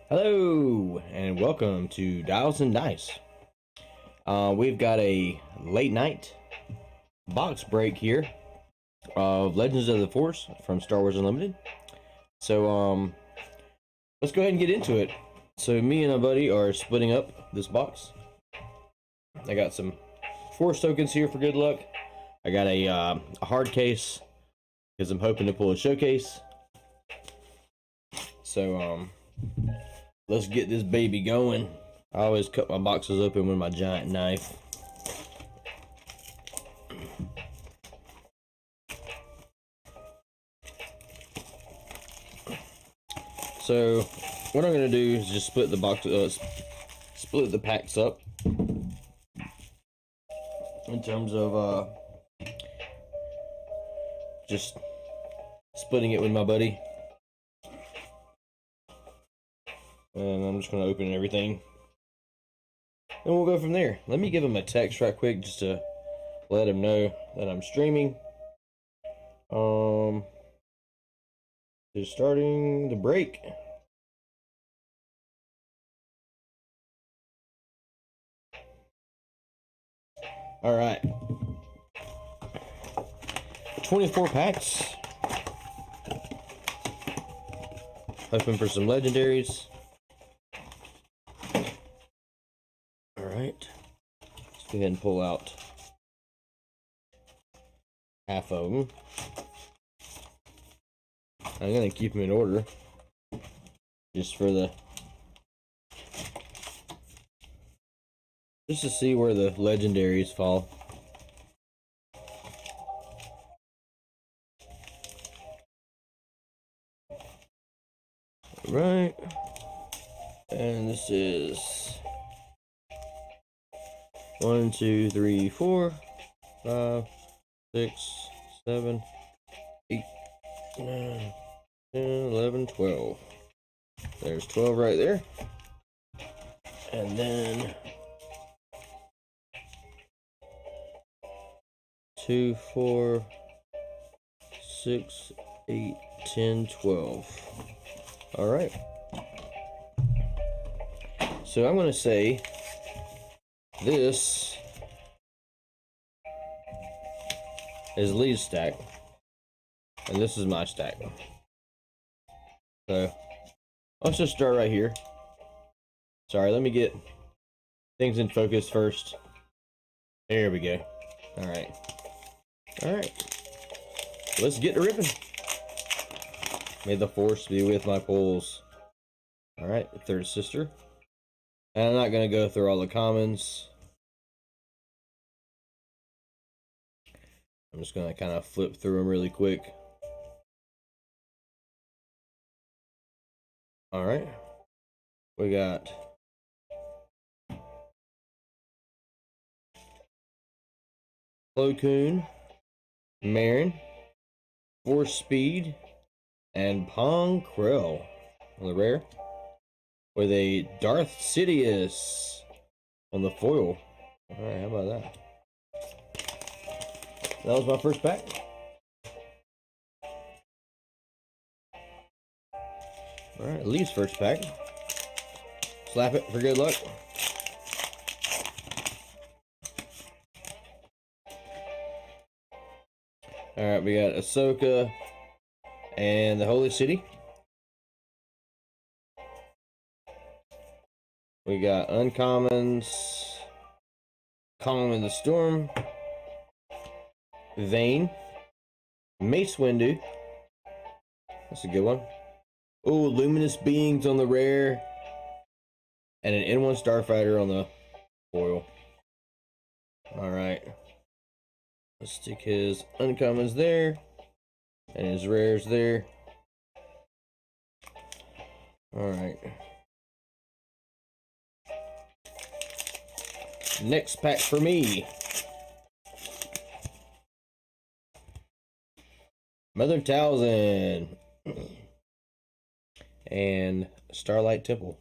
Hello and welcome to Dials and Dice. We've got a late night box break here of Legends of the Force from Star Wars Unlimited. So let's go ahead and get into it. So me and my buddy are splitting up this box. I got some Force tokens here for good luck. I got a hard case because I'm hoping to pull a showcase. So let's get this baby going. I always cut my boxes open with my giant knife. So what I'm gonna do is just split the packs up in terms of just splitting it with my buddy. And I'm just going to open everything. And we'll go from there. Let me give him a text right quick just to let him know that I'm streaming. Just starting the break. Alright. 24 packs. Hoping for some legendaries. Alright. Let's go ahead and pull out half of them. I'm going to keep them in order. Just to see where the legendaries fall. Right. And this is 1, 2, 3, 4, 5, 6, 7, 8, 9, 10, 11, 12. There's 12 right there. And then 2, 4, 6, 8, 10, 12. All right. So I'm going to say this is Lee's stack, and this is my stack. So let's just start right here. Sorry, let me get things in focus first. There we go. All right. Let's get to ripping. May the Force be with my pulls. All right, third sister. And I'm not going to go through all the commons. I'm just going to kind of flip through them really quick. All right. We got Plo Koon, Merrin, Force Speed, and Pong Krell on the rare, with a Darth Sidious on the foil. All right, how about that? That was my first pack. All right, Lee's first pack. Slap it for good luck. All right, we got Ahsoka and the Holy City. We got uncommons, Calm in the Storm, Vane, Mace Windu. That's a good one. Oh, Luminous Beings on the rare, and an N1 Starfighter on the foil. All right. Let's stick his uncommons there, and his rares there. All right. Next pack for me. Mother Talzin and Starlight Temple.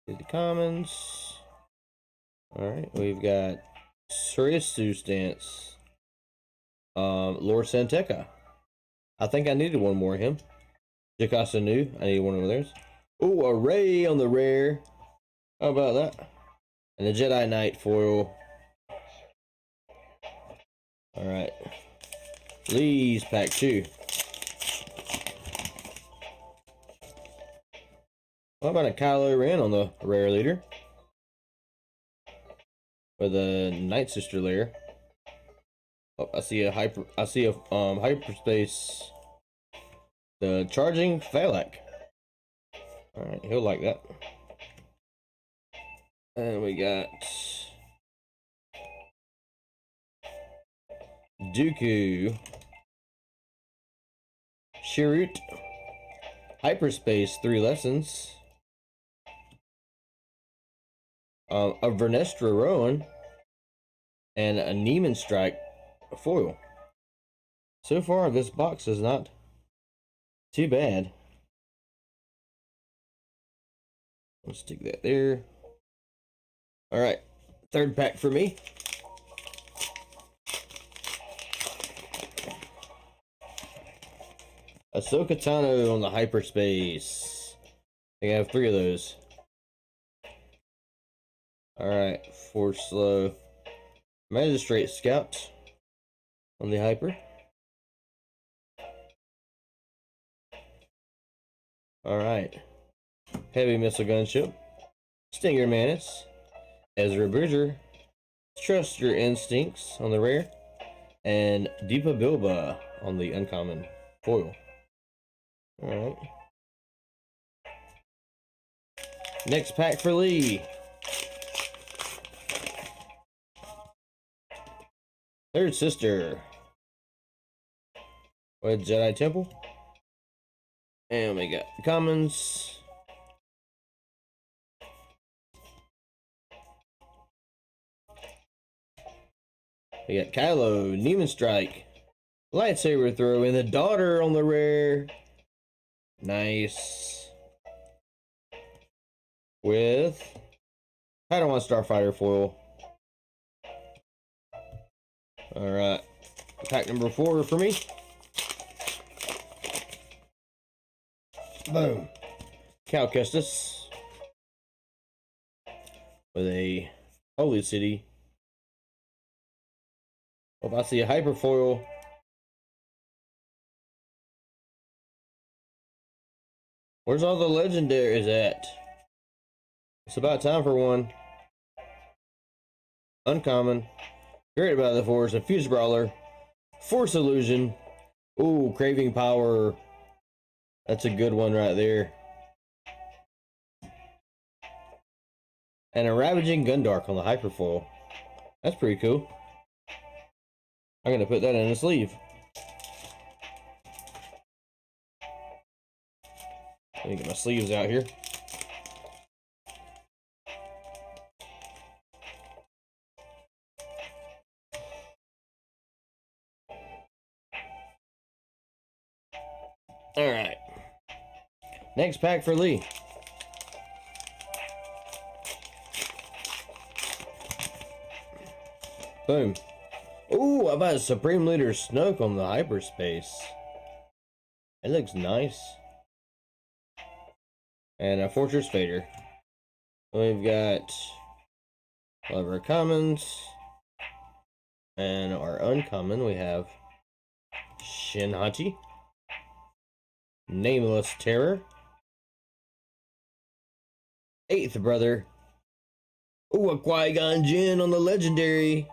Did the commons. All right, we've got Surisu Stance, Lord Santeca, I think I needed one more of him. Jocasta Nu. I need one of theirs. Oh, a Ray on the rare. How about that? And a Jedi Knight foil. Alright. Lee's pack 2. What about a Kylo Ren on the rare leader? With a Night Sister layer. Oh, I see a hyperspace. The charging Phalak. Alright, he'll like that. And we got Dooku, Chirrut, Hyperspace 3 lessons, a Vernestra Rowan, and a Neiman Strike foil. So far, this box is not too bad. Let's stick that there. Alright, third pack for me. Ahsoka Tano on the Hyperspace. I have 3 of those. Alright, Force Slow. Magistrate Scout on the Hyper. Alright. Heavy Missile Gunship. Stinger Mantis. Ezra Bridger. Trust Your Instincts on the rare. And Deepa Bilba on the uncommon foil. Alright. Next pack for Lee. Third Sister. With Jedi Temple. And we got commons. We got Kylo, Neiman Strike, Lightsaber Throw, and the Daughter on the rare. Nice. With Padawan Starfighter foil. Alright. Pack number 4 for me. Boom. Cal Kestis. With a Holy City. If I see a hyper foil. Where's all the legendaries at? It's about time for one. Uncommon. Created by the Force. A Fuse Brawler. Force Illusion. Ooh, Craving Power. That's a good one right there. And a Ravaging Gundark on the Hyperfoil. That's pretty cool. I'm gonna put that in a sleeve. Let me get my sleeves out here. Alright. Next pack for Lee. Boom. Ooh, how about Supreme Leader Snoke on the Hyperspace? It looks nice. And a Fortress Vader. We've got all of our commons. And our uncommon, we have Shin-Hati. Nameless Terror. Eighth Brother. Ooh, a Qui-Gon Jinn on the legendary.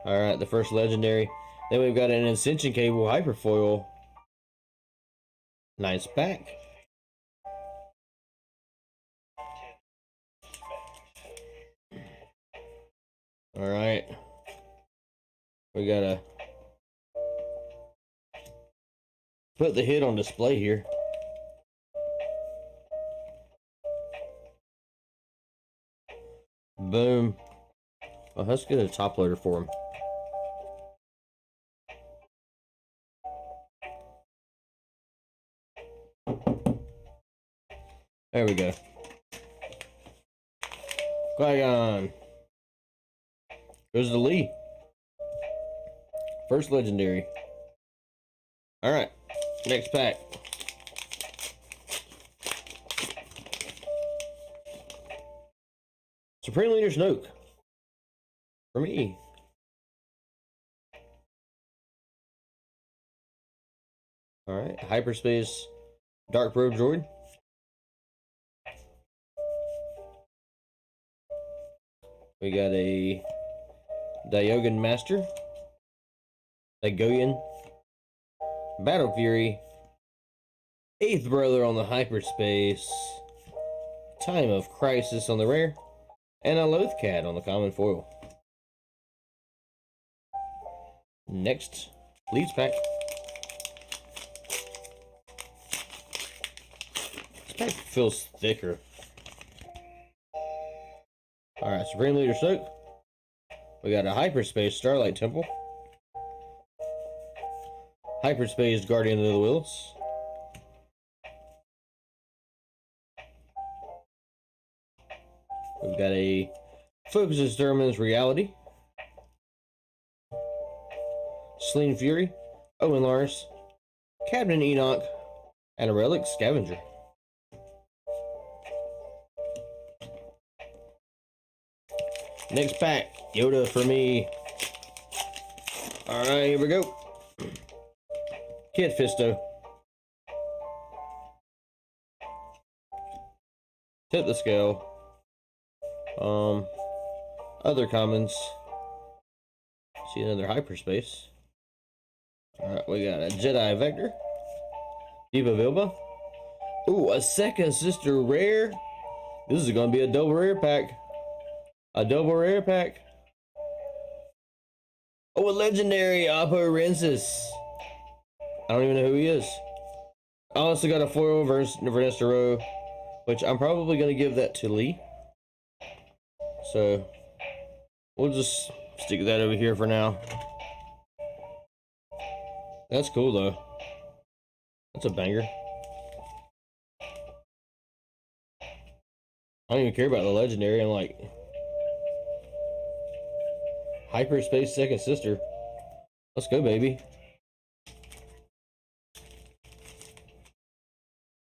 Alright, the first legendary. Then we've got an Ascension Cable Hyperfoil. Nice pack. Alright. We gotta put the hit on display here. Boom. Well, let's get a top loader for him. There we go. Qui-Gon. Goes to Lee. First legendary. Alright, next pack. Supreme Leader Snoke. For me. Alright, Hyperspace Dark Probe Droid. We got a Dialga Master. Dagoyan. Battle Fury. 8th Brother on the Hyperspace. Time of Crisis on the rare. And a Lothcat on the common foil. Next, Leads pack. This pack feels thicker. Alright, Supreme Leader Snoke. We got a Hyperspace Starlight Temple. Hyperspace Guardian of the Wills. We've got a Focus Determines Reality. Celine Fury. Owen Lars. Captain Enoch. And a Relic Scavenger. Next pack. Yoda for me. Alright, here we go. Kit Fisto. Tip the Scale. Other commons. See another Hyperspace. Alright, we got a Jedi Vector. Diva Vilba. Ooh, a Second Sister rare. This is gonna be a double rare pack. A double rare pack. Oh, a legendary Oppo Rensis. I don't even know who he is. I also got a foil Vernestra Row, which I'm probably gonna give that to Lee. So we'll just stick that over here for now. That's cool though. That's a banger. I don't even care about the legendary. I'm like Hyperspace Second Sister. Let's go, baby.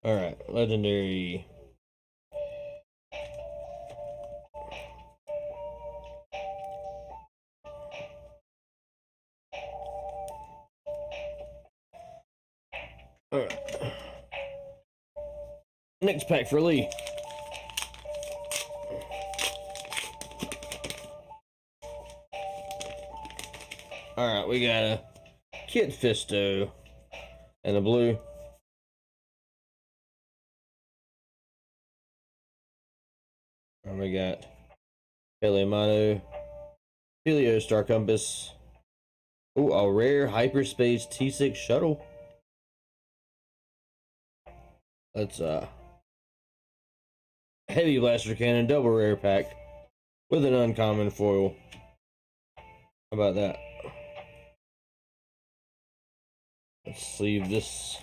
Alright, legendary. Alright. Next pack for Lee. Alright, we got a Kit Fisto and a blue. And we got Peleomano, Helio Star Compass. Ooh, a rare Hyperspace T6 shuttle. That's Heavy Blaster Cannon double rare pack with an uncommon foil. How about that? Let's sleeve this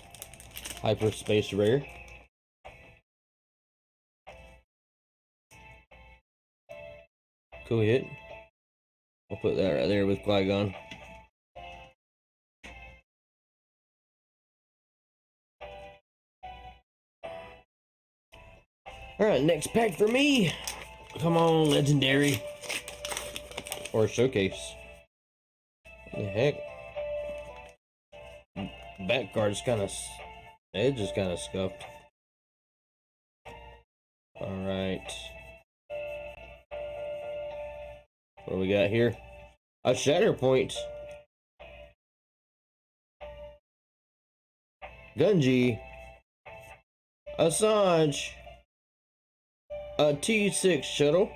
Hyperspace rare. Cool hit. We'll put that right there with Qui-Gon. Alright, next pack for me. Come on, legendary. Or showcase. What the heck? Back card's kind of, edge is kind of scuffed. Alright. What do we got here? A Shatterpoint. Gunji. Asajj. A T6 shuttle.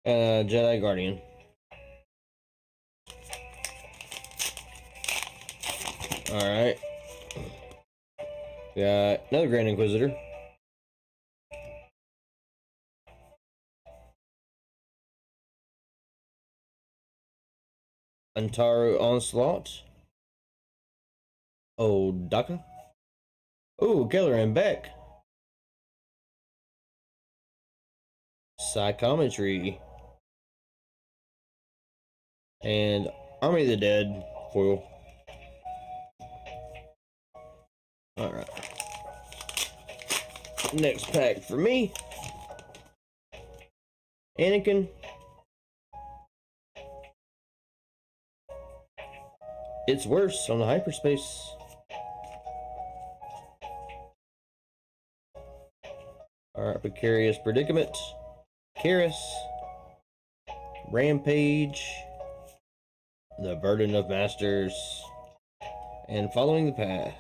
And a Jedi Guardian. Alright. Got another Grand Inquisitor. Antaro Onslaught. Oh, Daka. Oh, Keller and Beck. Psychometry. And Army of the Dead foil. Alright. Next pack for me. Anakin. It's worse on the hyperspace. Alright, Precarious Predicament. Karis. Rampage. The Burden of Masters. And Following the Path.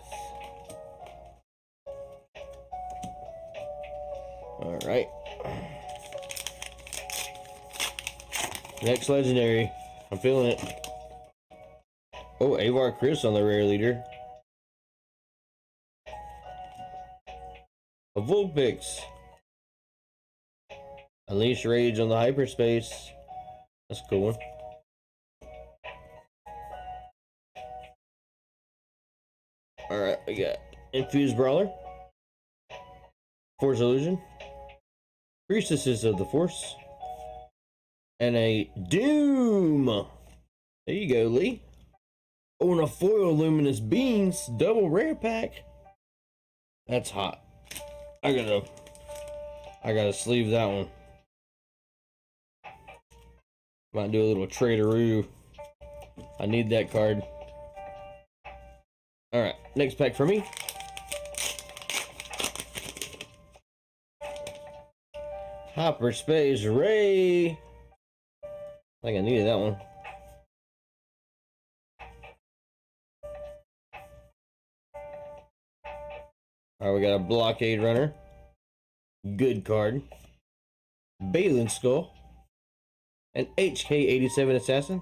Alright. Next legendary. I'm feeling it. Oh, Avar Chris on the rare leader. A Vulpix. Unleash Rage on the hyperspace. That's a cool one. Alright, we got Infused Brawler. Force Illusion. Priestesses of the Force. And a Doom. There you go, Lee. Oh, and a foil Luminous Beams. Double rare pack. That's hot. I gotta sleeve that one. Might do a little traderoo. I need that card. Alright, next pack for me. Hyperspace Ray. I think I needed that one. Alright, we got a Blockade Runner. Good card. Balin Skull. An HK-87 Assassin.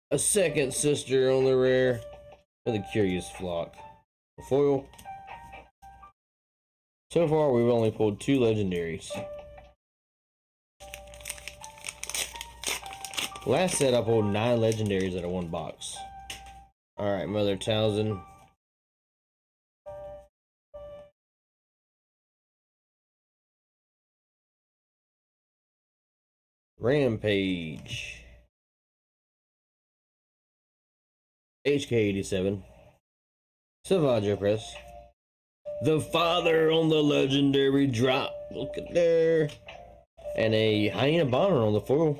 A second sister on the rare. For the Curious Flock. A foil. So far, we've only pulled 2 legendaries. Last set, I pulled 9 legendaries out of 1 box. Alright, Mother Talzin. Rampage. HK-87. Savage Press. The Father on the legendary drop. Look at there. And a Hyena Bomber on the foil.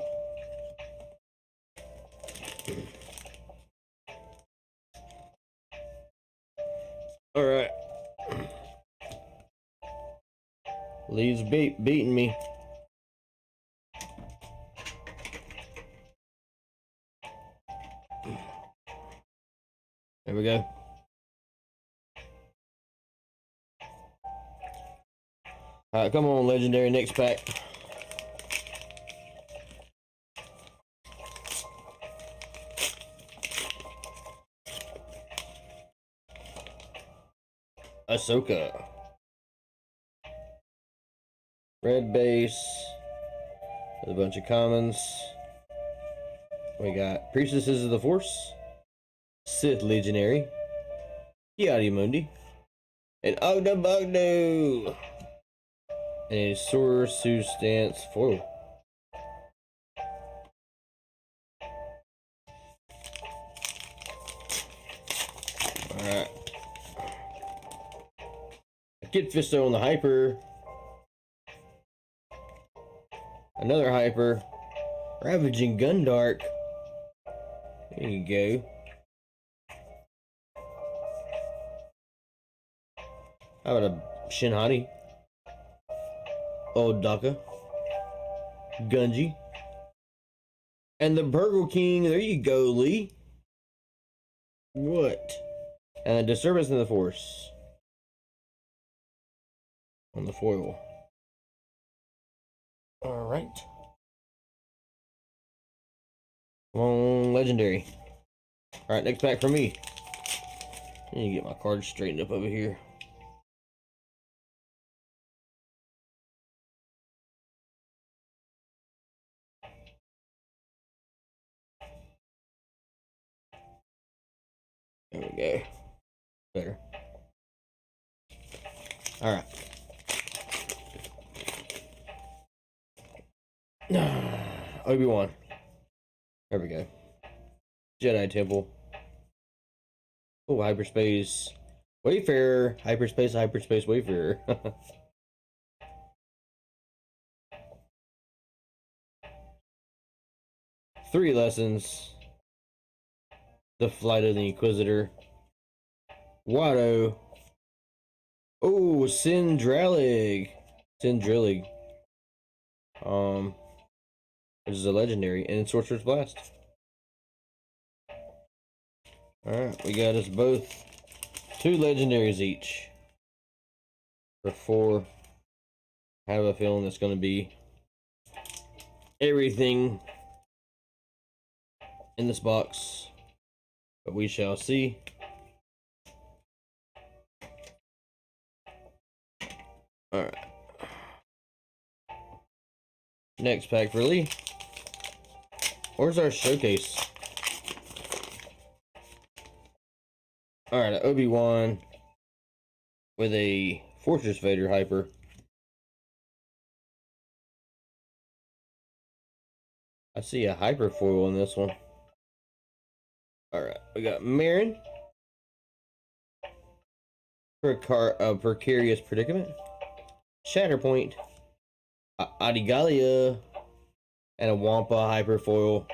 Alright. Lee's beating me. There we go. Alright, come on, legendary, next pack. Ahsoka. Red base. With a bunch of commons. We got Priestesses of the Force. Sith Legionary. Kiadi-Mundi. And Ogdabogdo. And a Sorcerer Stance foil. Alright. Kid Fisto on the Hyper. Another Hyper. Ravaging Gundark. There you go. How about a Shinhati? Old Daka. Gunji. And the Burgle King. There you go, Lee. What? And a Disturbance in the Force. On the foil. Alright. Come on, legendary. Alright, next pack for me. I need to get my cards straightened up over here. There we go. Better. Alright. Obi-Wan. There we go. Jedi Temple. Oh, Hyperspace Wayfarer. Hyperspace Wayfarer. 3 lessons. The Flight of the Inquisitor. Watto. Oh, Syndrillig. Syndrillig. Which is a legendary, and Sorcerer's Blast. Alright, we got us both 2 legendaries each. For 4. I have a feeling it's going to be everything in this box, but we shall see. Alright. Next pack for Lee. Where's our showcase? Alright, Obi-Wan with a Fortress Vader Hyper. I see a Hyper foil in this one. Alright, we got Marin. Precarious Predicament. Shatterpoint. Adigalia. And a Wampa Hyper foil.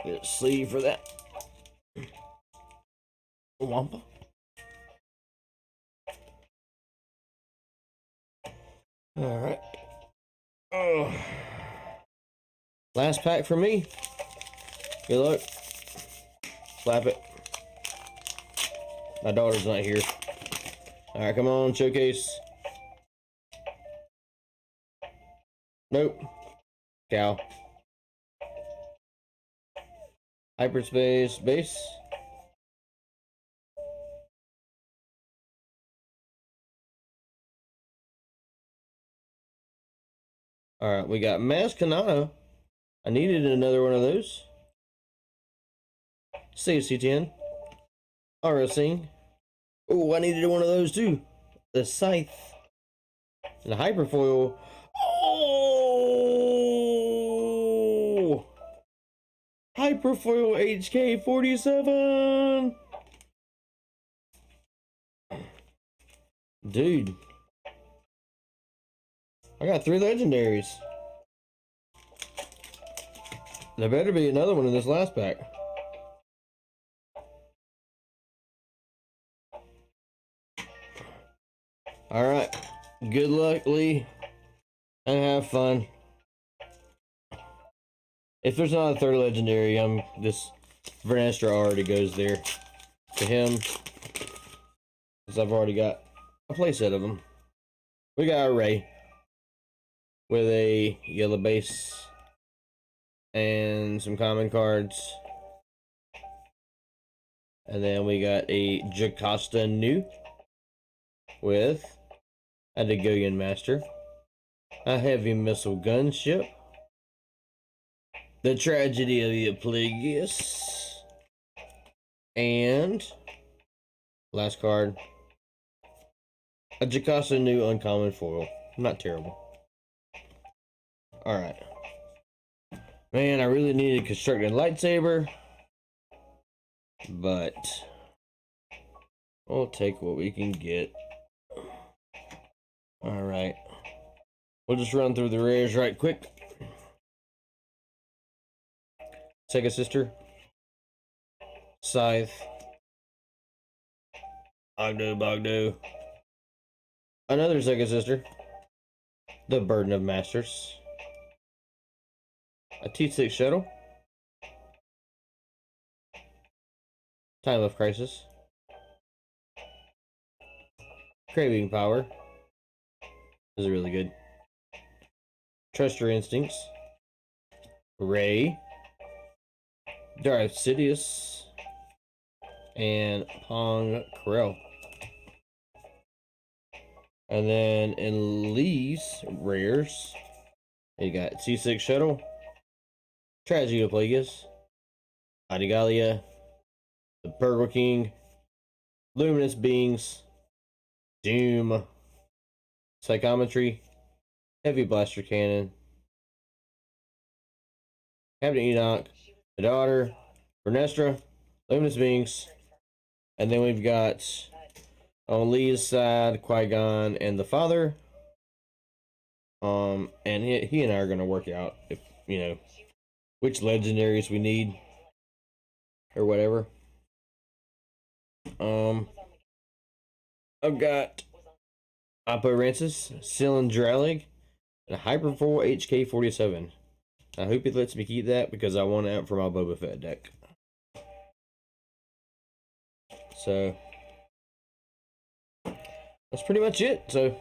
Get a sleeve for that. Wampa. Alright. Oh. Last pack for me. Good luck. Slap it. My daughter's not here. Alright, come on, showcase. Nope. Cow. Hyperspace base. Alright, we got Maz Kanata. I needed another one of those. CC10. Aura Singh. Oh, I needed one of those too. The Scythe. And the Hyperfoil. Oh! Hyperfoil HK47. Dude. I got 3 legendaries. There better be another one in this last pack. Alright. Good luck, Lee. And have fun. If there's not a 3rd legendary, this Vernestra already goes there to him. Because I've already got a playset of them. We got a Ray with a yellow base and some common cards. And then we got a Jocasta Nu with a Dagoyan Master, a Heavy Missile Gunship, the Tragedy of the Plagueis, and last card, a Jocasta Nu uncommon foil. Not terrible. Alright. Man, I really needed a constructed lightsaber, but we'll take what we can get. Alright. We'll just run through the rares right quick. Sega Sister. Scythe. Bogdo. Another Sega Sister. The Burden of Masters. A T6 Shuttle. Time of Crisis. Craving Power. This is really good. Trust Your Instincts. Ray. Darth Sidious. And Pong Krell. And then in Lee's rares, you got T6 Shuttle, Tragedy of Plagueis, Adigalia, the Burger King, Luminous Beings, Doom, Psychometry, Heavy Blaster Cannon, Captain Enoch, the daughter, Vernestra, Luminous Beings, and then we've got on Lee's side Qui-Gon and the father. And he and I are gonna work out if which legendaries we need or whatever. I've got Apo Rancis, Cylindralig, and a Hyperfoil HK47. I hope he lets me keep that because I want it out for my Boba Fett deck. So that's pretty much it. So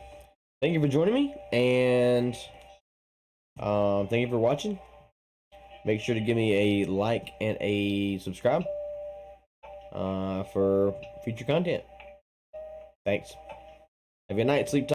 thank you for joining me, and thank you for watching. Make sure to give me a like and a subscribe for future content. Thanks. Have a good night. Sleep tight.